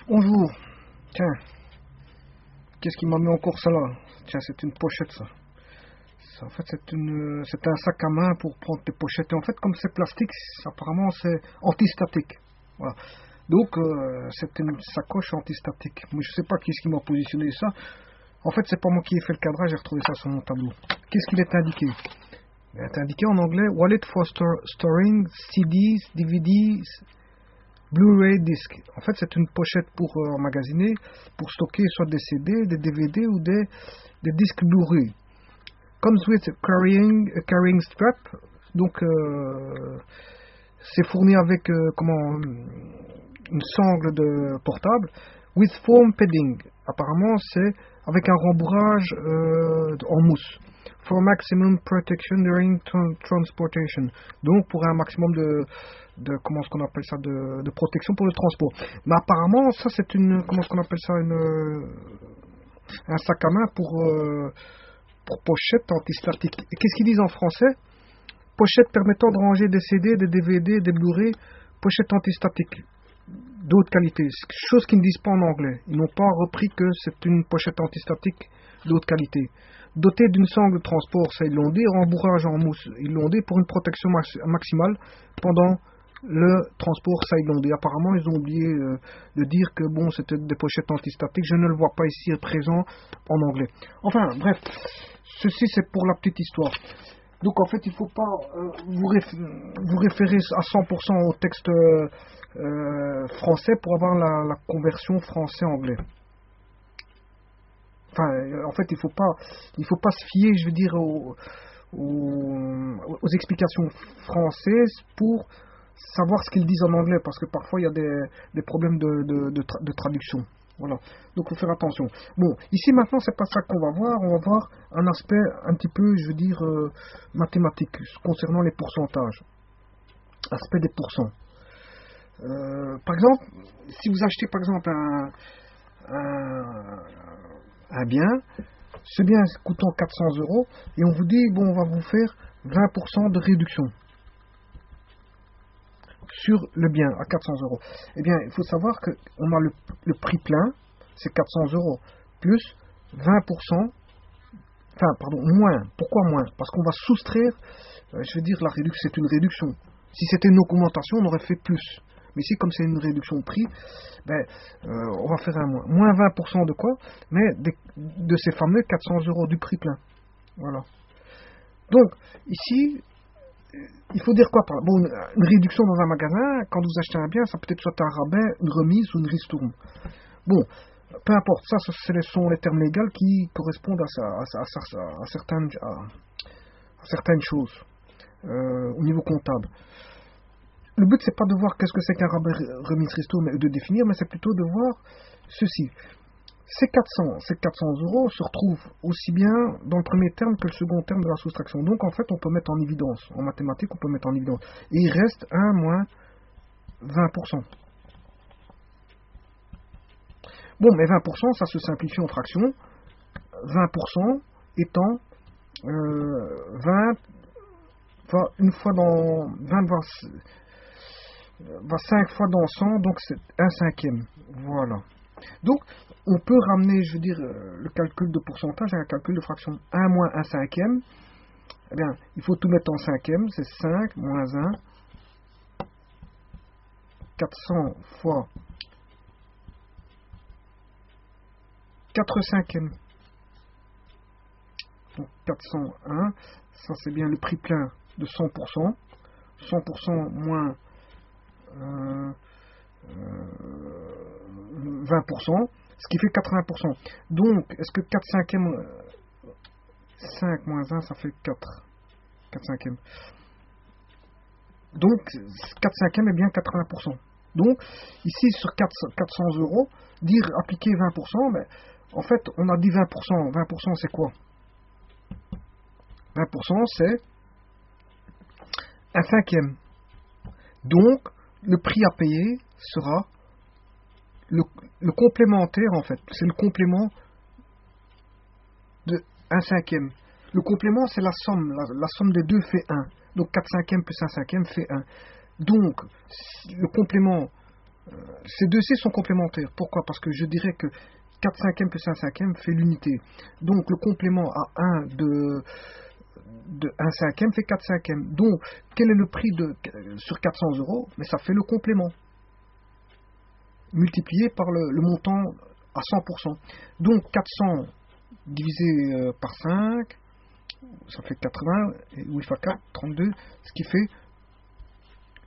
Bonjour. Tiens, qu'est-ce qui m'a mis encore ça là? Tiens, c'est une pochette ça. En fait, c'est un sac à main pour prendre tes pochettes. Et en fait, comme c'est plastique, apparemment c'est antistatique. Voilà. Donc, c'est une sacoche antistatique. Mais je sais pas qui est-ce qui m'a positionné ça. En fait, c'est pas moi qui ai fait le cadrage, j'ai retrouvé ça sur mon tableau. Qu'est-ce qu'il est indiqué? Il est indiqué en anglais Wallet for storing CDs, DVDs, Blu-ray disc. En fait, c'est une pochette pour emmagasiner, pour stocker soit des CD, des DVD ou des disques Blu-ray. Comes with a carrying strap. Donc, c'est fourni avec une sangle de portable. With foam padding. Apparemment, c'est avec un rembourrage en mousse. For maximum protection during transportation. Donc, pour un maximum comment est-ce qu'on appelle ça, de protection pour le transport. Mais apparemment, ça, c'est comment est-ce qu'on appelle ça, un sac à main pour pochette antistatique. Et qu'est-ce qu'ils disent en français? Pochette permettant de ranger des CD, des DVD, des Blu-ray, pochette antistatique d'autre qualité, chose qu'ils ne disent pas en anglais. Ils n'ont pas repris que c'est une pochette antistatique d'autre qualité. Dotée d'une sangle de transport, ça ils l'ont dit, rembourrage en mousse, ils l'ont dit, pour une protection maximale pendant le transport, ça ils l'ont dit. Apparemment, ils ont oublié de dire que bon, c'était des pochettes antistatiques. Je ne le vois pas ici présent en anglais. Enfin, bref, ceci c'est pour la petite histoire. Donc en fait, il ne faut pas vous référer à 100% au texte français pour avoir la conversion français-anglais. Enfin, en fait, il faut pas se fier, je veux dire, aux explications françaises pour savoir ce qu'ils disent en anglais, parce que parfois il y a des problèmes de traduction. Voilà. Donc il faut faire attention. Bon, ici maintenant c'est pas ça qu'on va voir. On va voir un aspect un petit peu, je veux dire, mathématique concernant les pourcentages. Aspect des pourcents. Par exemple, si vous achetez par exemple un bien, ce bien coûtant 400 euros, et on vous dit, bon, on va vous faire 20% de réduction sur le bien à 400 euros. Eh bien, il faut savoir qu'on a le prix plein, c'est 400 euros, plus 20%, enfin, pardon, moins. Pourquoi moins? Parce qu'on va soustraire, je veux dire, la réduction, c'est une réduction. Si c'était une augmentation, on aurait fait plus. Mais ici, comme c'est une réduction de prix, on va faire un moins. Moins 20% de quoi? Mais de ces fameux 400 euros du prix plein. Voilà. Donc, ici, il faut dire quoi par là? Bon, une réduction dans un magasin, quand vous achetez un bien, ça peut être soit un rabais, une remise ou une ristourne. Bon, peu importe, ça, ce sont les termes légaux qui correspondent à certaines choses au niveau comptable. Le but, c'est pas de voir qu'est-ce que c'est qu'un rabais remise ristourne et de définir, mais c'est plutôt de voir ceci. Ces 400 euros se retrouvent aussi bien dans le premier terme que le second terme de la soustraction. Donc en fait, on peut mettre en évidence. En mathématiques, on peut mettre en évidence. Et il reste 1 moins 20%. Bon, mais 20%, ça se simplifie en fractions. 20% étant 20 va une fois dans 20 va 5 fois dans 100, donc c'est 1 cinquième. Voilà. Donc, on peut ramener, je veux dire, le calcul de pourcentage à un calcul de fraction. 1 moins 1 cinquième, eh bien, il faut tout mettre en cinquième, c'est 5 moins 1, 400 fois 4 cinquièmes. Donc 401, ça c'est bien le prix plein de 100%. 100% moins 20%, ce qui fait 80%. Donc, est-ce que 4 cinquièmes, 5 moins 1, ça fait 4. 4 cinquièmes. Donc, 4 cinquièmes est bien 80%. Donc, ici, sur 400 euros, dire appliquer 20%, mais en fait, on a dit 20%. 20%, c'est quoi? 20%, c'est un cinquième. Donc, le prix à payer sera le complémentaire, en fait. C'est le complément de 1 cinquième. Le complément, c'est la somme. La somme des deux fait 1. Donc 4 cinquièmes plus 1 cinquième fait 1. Donc, le complément Ces deux-ci sont complémentaires. Pourquoi? Parce que je dirais que 4 cinquièmes plus 1 cinquième fait l'unité. Donc le complément à 1 de 1 cinquième fait 4 cinquièmes. Donc quel est le prix sur 400 €? Mais ça fait le complément multiplié par le montant à 100%. Donc 400 divisé par 5, ça fait 80, et 8 fois 4, 32, ce qui fait,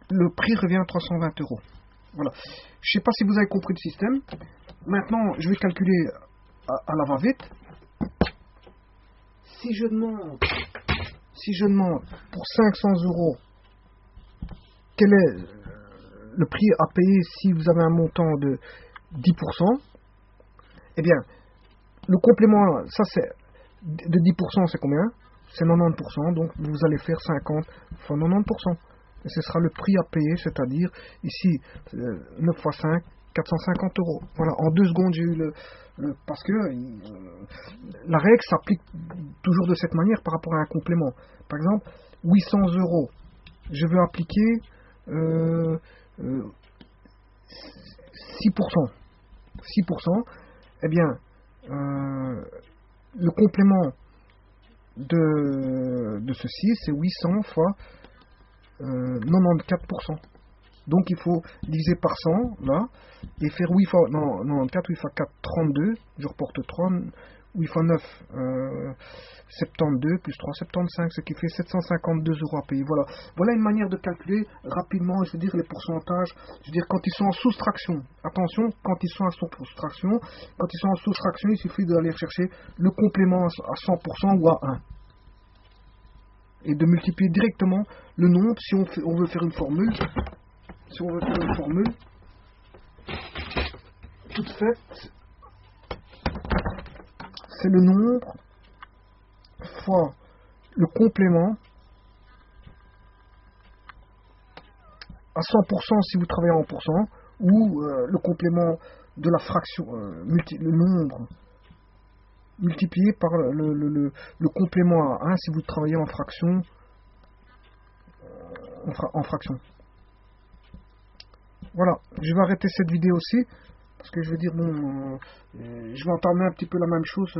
le prix revient à 320 €. Voilà. Je ne sais pas si vous avez compris le système. Maintenant, je vais calculer à la va-vite. Si je demande pour 500 €, quel est le prix à payer si vous avez un montant de 10%, eh bien, le complément, ça c'est de 10%, c'est combien? C'est 90%, donc vous allez faire 50 fois 90%. Et ce sera le prix à payer, c'est-à-dire ici 9 fois 5, 450 €. Voilà, en 2 secondes j'ai eu parce que la règle s'applique toujours de cette manière par rapport à un complément. Par exemple, 800 €, je veux appliquer 6%. 6%, eh bien, le complément de ceci, c'est 800 fois 94%. Donc il faut diviser par 100, là, et faire 8 fois, non, 94, 8 fois 4, 32, je reporte 3, 8 fois 9, 72, plus 3, 75, ce qui fait 752 € à payer. Voilà. Voilà une manière de calculer rapidement, je veux dire, les pourcentages, je veux dire, quand ils sont en soustraction. Attention, quand ils sont en soustraction, il suffit d'aller chercher le complément à 100% ou à 1. Et de multiplier directement le nombre si on veut faire une formule. Si on veut faire une formule toute faite, c'est le nombre fois le complément à 100% si vous travaillez en pourcent, ou le complément de la fraction, le nombre multiplié par le complément à 1 si vous travaillez en fraction. En fraction. Voilà, je vais arrêter cette vidéo aussi, parce que je vais dire, bon, je vais entamer un petit peu la même chose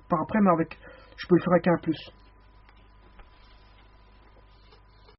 par après, mais je peux le faire avec un plus.